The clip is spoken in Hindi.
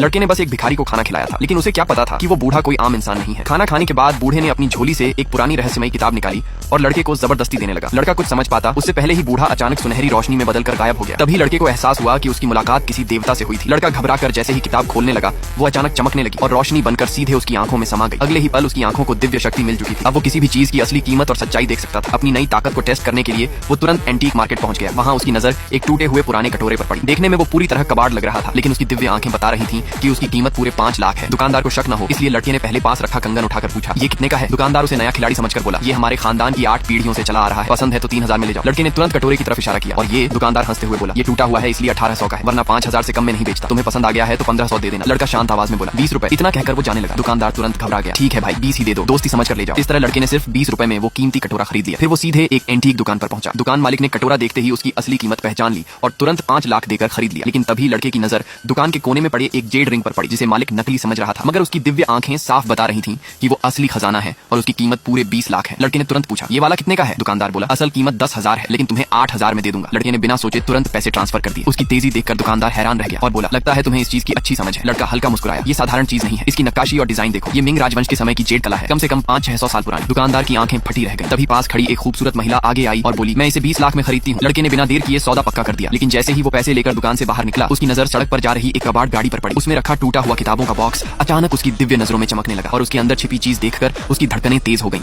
लड़के ने बस एक भिखारी को खाना खिलाया था, लेकिन उसे क्या पता था कि वो बूढ़ा कोई आम इंसान नहीं है। खाना खाने के बाद बूढ़े ने अपनी झोली से एक पुरानी रहस्यमयी किताब निकाली और लड़के को जबरदस्ती देने लगा। लड़का कुछ समझ पाता उससे पहले ही बूढ़ा अचानक सुनहरी रोशनी में बदलकर गायब हो गया। तभी लड़के को एहसास हुआ कि उसकी मुलाकात किसी देवता से हुई थी। लड़का घबराकर जैसे ही किताब खोलने लगा, वो अचानक चमकने लगी और रोशनी बनकर सीधे उसकी आंखों में समा गई। अगले ही पल उसकी आंखों को दिव्य शक्ति मिल चुकी थी। अब वो किसी भी चीज की असली कीमत और सच्चाई देख सकता था। अपनी नई ताकत को टेस्ट करने के लिए वो तुरंत एंटीक मार्केट पहुंच गया। वहां उसकी नजर एक टूटे हुए पुराने कटोरे पर पड़ी। देखने में वो पूरी तरह कबाड़ लग रहा था, लेकिन उसकी दिव्य आंखें बता रही थीं कि उसकी कीमत पूरे 5 लाख है। दुकानदार को शक न हो, इसलिए लड़के ने पहले पास रखा कंगन उठाकर पूछा, ये कितने का है? दुकानदार उसे नया खिलाड़ी समझकर बोला, ये हमारे खानदान की 8 पीढ़ियों से चला आ रहा है, पसंद है तो 3000 में ले जाओ। लड़के ने तुरंत कटोरे की तरफ इशारा किया और ये दुकानदार हंसते हुए बोला, ये टूटा हुआ है इसलिए 1800 का है, वरना 5000 से कम में नहीं बेचता। तुम्हें पसंद आ गया है तो 1500 दे देना। लड़का शांत आवाज में बोला, 20 रुपए। इतना कहकर वो जाने लगा। दुकानदार तुरंत घबरा गया, ठीक है भाई 20 ही दे दो, दोस्ती समझ कर ले जाओ। इस तरह लड़के ने सिर्फ 20 रुपए में वो कीमती कटोरा खरीद लिया। फिर वो सीधे एक एंटीक दुकान पर पहुंचा। दुकान मालिक ने कटोरा देखते ही उसकी असली कीमत पहचान ली और तुरंत 5 लाख देकर खरीद लिया। लेकिन तभी लड़के की नजर दुकान के कोने में पड़े एक जेड रिंग पर पड़ी, जिसे मालिक नकली समझ रहा था, मगर उसकी दिव्य आंखें साफ बता रही थीं कि वो असली खजाना है और उसकी कीमत पूरे 20 लाख है। लड़के ने तुरंत पूछा, ये वाला कितने का है? दुकानदार बोला, असल कीमत 10,000 है, लेकिन तुम्हें 8,000 में दे दूंगा। लड़के ने बिना सोचे तुरंत पैसे ट्रांसफर कर दिए। उसकी तेजी देखकर दुकानदार हैरान रह गया और बोला, लगता है तुम्हें इस चीज की अच्छी समझ है। लड़का हल्का मुस्कुराया, ये साधारण चीज नहीं है, इसकी नक्काशी और डिजाइन देखो, ये मिंग राजवंश के समय की जेड कला है, कम से कम 500-600 साल पुरानी। दुकानदार की आंखें फटी रह गई। तभी पास खड़ी एक खूबसूरत महिला आगे आई और बोली, मैं इसे 20 लाख में खरीदती हूँ। लड़के ने बिना देर किए सौदा पक्का कर दिया, लेकिन जैसे ही वो पैसे लेकर दुकान से बाहर निकला, उसकी नजर सड़क पर जा रही एक कबाड़ गाड़ी पर पड़ी। उसमें रखा टूटा हुआ किताबों का बॉक्स अचानक उसकी दिव्य नजरों में चमकने लगा और उसके अंदर छिपी चीज देखकर उसकी धड़कनें तेज हो गईं।